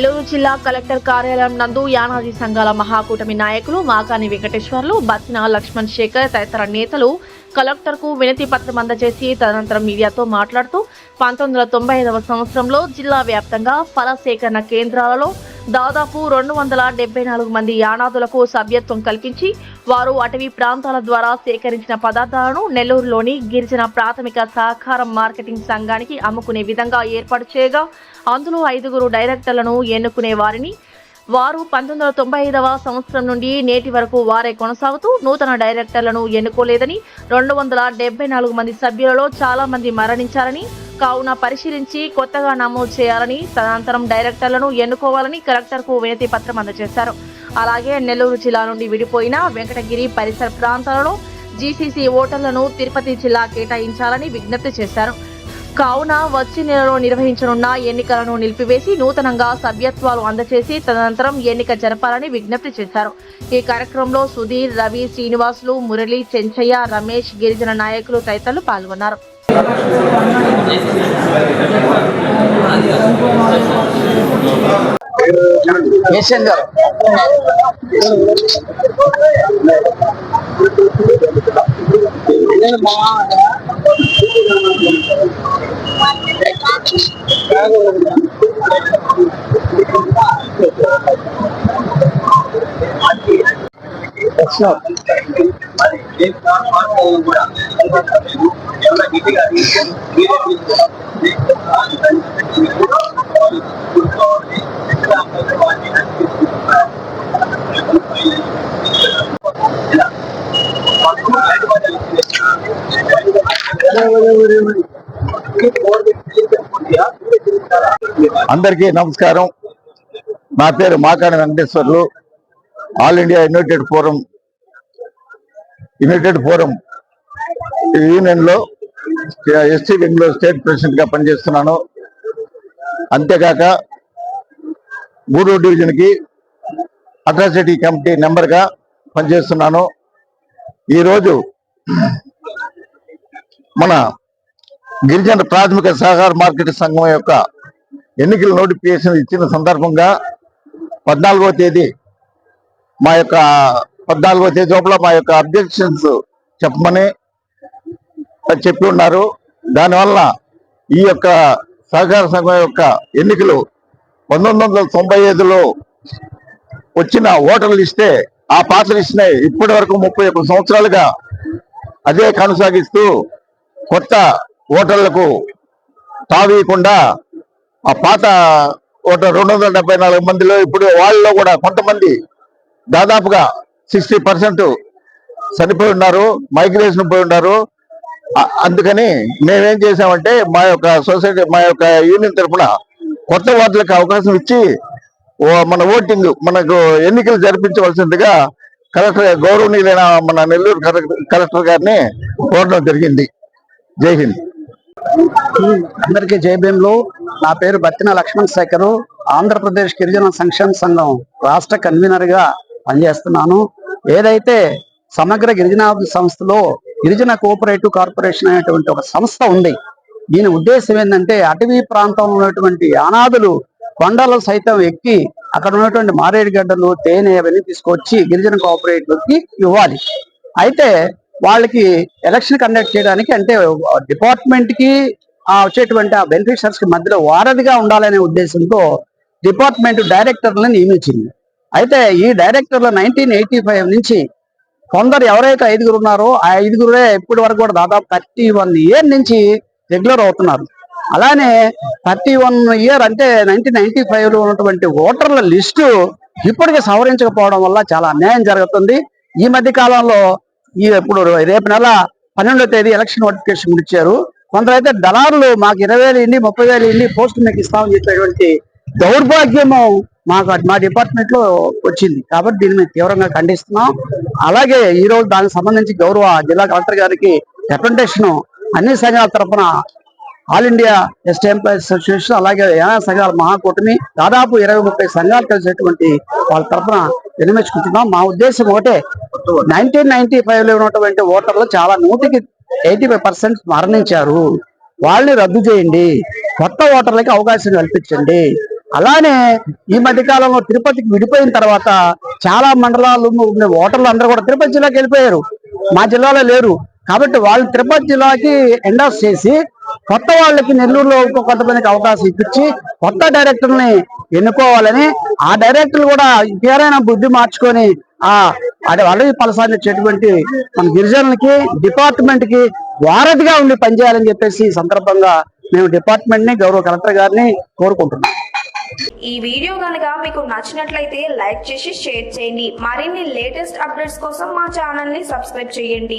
నెల్లూరు జిల్లా కలెక్టర్ కార్యాలయం నందు యానాది సంఘాల మహాకూటమి నాయకులు మాకాని వెంకటేశ్వర్లు, బత్తిన లక్ష్మణ్ శేఖర్ తదితర నేతలు కలెక్టర్కు వినతి పత్రం అందజేసి తదనంతరం మీడియాతో మాట్లాడుతూ 1995వ సంవత్సరంలో జిల్లా వ్యాప్తంగా ఫల సేకరణ కేంద్రాలలో దాదాపు 274 మంది యానాదులకు సభ్యత్వం కల్పించి వారు అటవీ ప్రాంతాల ద్వారా సేకరించిన పదార్థాలను నెల్లూరులోని గిరిజన ప్రాథమిక సహకార మార్కెటింగ్ సంఘానికి అమ్ముకునే విధంగా ఏర్పాటు చేయగా అందులో 5 డైరెక్టర్లను ఎన్నుకునే వారు 1995వ సంవత్సరం నుండి నేటి వరకు వారే కొనసాగుతూ నూతన డైరెక్టర్లను ఎన్నుకోలేదని 274 మంది సభ్యులలో చాలా మంది మరణించారని కావున పరిశీలించి కొత్తగా నమోదు చేయాలని తదనంతరం డైరెక్టర్లను ఎన్నుకోవాలని కలెక్టర్కు వినతి పత్రం అందజేశారు. అలాగే నెల్లూరు జిల్లా నుండి విడిపోయిన వెంకటగిరి పరిసర ప్రాంతాలలో జీసీసీ ఓటర్లను తిరుపతి జిల్లా కేటాయించాలని విజ్ఞప్తి చేశారు. కావున వచ్చే నెలలో నిర్వహించనున్న ఎన్నికలను నిలిపివేసి నూతనంగా సభ్యత్వాలు అందజేసి తదనంతరం ఎన్నిక జరపాలని విజ్ఞప్తి చేశారు. ఈ కార్యక్రమంలో సుధీర్, రవి, శ్రీనివాసులు, మురళి, చెంచయ్య, రమేష్, గిరిజన నాయకులు తదితరులు పాల్గొన్నారు. అందరికీ నమస్కారం. నా పేరు Makani Venkateswarlu. All India united forum union లో ఎస్టీ వింగ్ లో స్టేట్ ప్రెసిడెంట్ గా పనిచేస్తున్నాను. అంతేకాక గూడూరు డివిజన్ కి అట్రాసిటీ కమిటీ మెంబర్ గా పనిచేస్తున్నాను. ఈరోజు మన గిరిజన ప్రాథమిక సహకార మార్కెట్ సంఘం యొక్క ఎన్నికల నోటిఫికేషన్ ఇచ్చిన సందర్భంగా 14వ తేదీ లోపల మా యొక్క అబ్జెక్షన్స్ చెప్పమని చెప్పి ఉన్నారు. దానివల్ల ఈ యొక్క సహకార సంఘం యొక్క ఎన్నికలు 1995లో వచ్చిన ఓటర్లు ఇస్తే ఆ పాత లిస్టునే ఇప్పటి వరకు 31 సంవత్సరాలుగా అదే కొనసాగిస్తూ కొత్త ఓటర్లకు తావీయకుండా ఆ పాత ఓటర్ 274 మందిలో ఇప్పుడు వాళ్ళలో కూడా కొంతమంది దాదాపుగా 60% చనిపోయి ఉన్నారు, మైగ్రేషన్ పోయి ఉన్నారు. అందుకని మేమేం చేసామంటే మా యొక్క యూనియన్ తరఫున కొత్త ఓటర్లకు అవకాశం ఇచ్చి మన మనకు ఎన్నికలు జరిపించవలసిందిగా గౌరవనీయులైన మన నెల్లూరు కలెక్టర్ గారిని కోరడం జరిగింది. జై హింద్. అందరికీ జై భీమ్లు. నా పేరు బత్తిన లక్ష్మణ్ శేఖర్. ఆంధ్రప్రదేశ్ గిరిజన సంక్షేమ సంఘం రాష్ట్ర కన్వీనర్ గా పనిచేస్తున్నాను. ఏదైతే సమగ్ర గిరిజనాభివృద్ధి సంస్థలో గిరిజన కోఆపరేటివ్ కార్పొరేషన్ అనేటువంటి ఒక సంస్థ ఉంది. దీని ఉద్దేశం ఏంటంటే అటవీ ప్రాంతంలో ఉన్నటువంటి అనాథులు కొండలు సైతం ఎక్కి అక్కడ ఉన్నటువంటి మారేడుగడ్డలు, తేనె అవన్నీ తీసుకొచ్చి గిరిజన కోఆపరేటివ్ కి ఇవ్వాలి. అయితే వాళ్ళకి ఎలక్షన్ కండక్ట్ చేయడానికి అంటే డిపార్ట్మెంట్ కి వచ్చేటువంటి ఆ బెనిఫిషియర్స్ కి మధ్యలో వారధిగా ఉండాలనే ఉద్దేశంతో డిపార్ట్మెంట్ డైరెక్టర్లను నియమించింది. అయితే ఈ డైరెక్టర్లు 1985 నుంచి కొందరు ఎవరైతే 5 ఉన్నారో ఆ 5 ఇప్పటి వరకు కూడా దాదాపు 31 ఇయర్ నుంచి రెగ్యులర్ అవుతున్నారు. అలానే 31 ఇయర్ అంటే 1995లో ఉన్నటువంటి ఓటర్ల లిస్టు ఇప్పటికీ సవరించకపోవడం వల్ల చాలా అన్యాయం జరుగుతుంది. ఈ మధ్య కాలంలో ఇప్పుడు రేపు నెల 12వ తేదీ ఎలక్షన్ నోటిఫికేషన్ ఇచ్చారు. కొందరైతే దళారులు మాకు 20,000 ఇండి 30,000 ఇండి పోస్టు మీకు ఇస్తామని చెప్పేటువంటి దౌర్భాగ్యము మా డిపార్ట్మెంట్ లో వచ్చింది. కాబట్టి దీన్ని మేము తీవ్రంగా ఖండిస్తున్నాం. అలాగే ఈ రోజు దానికి సంబంధించి గౌరవ జిల్లా కలెక్టర్ గారికి రిప్రజెంటేషన్ అన్ని సంఘాల తరఫున all India ST employees association అలాగే యానా సంఘాల మహాకూటమి దాదాపు 20-30 సంఘాలు కలిసేటువంటి వాళ్ళ తరఫున వినియోగించుకుంటున్నాం. మా ఉద్దేశం ఒకటే, 1995లో ఉన్నటువంటి ఓటర్లు చాలా 85% మరణించారు. వాళ్ళని రద్దు చేయండి, కొత్త ఓటర్లకి అవకాశం కల్పించండి. అలానే ఈ మధ్య కాలంలో తిరుపతికి విడిపోయిన తర్వాత చాలా మండలాలు ఓటర్లు అందరూ కూడా తిరుపతి జిల్లాకి వెళ్ళిపోయారు, మా జిల్లాలో లేరు. కాబట్టి వాళ్ళు తిరుపతి జిల్లాకి ఎండాస్ చేసి కొత్త వాళ్ళకి నెల్లూరులో కొంతమందికి అవకాశం ఇప్పించి కొత్త డైరెక్టర్ని ఎన్నుకోవాలని, ఆ డైరెక్టర్లు కూడా ఇంకేరైనా బుద్ధి మార్చుకొని అది అడవి పలసానిచ్చేటువంటి మన గిరిజనులకి డిపార్ట్మెంట్ కి వారధిగా ఉండి పనిచేయాలని చెప్పేసి ఈ సందర్భంగా మేము డిపార్ట్మెంట్ ని గౌరవ కలెక్టర్ గారిని కోరుకుంటున్నాం. ఈ వీడియో కనుక మీకు నచ్చినట్లయితే లైక్ చేసి షేర్ చేయండి. మరిన్ని లేటెస్ట్ అప్డేట్స్ కోసం మా ఛానల్ ని సబ్స్క్రైబ్ చేయండి.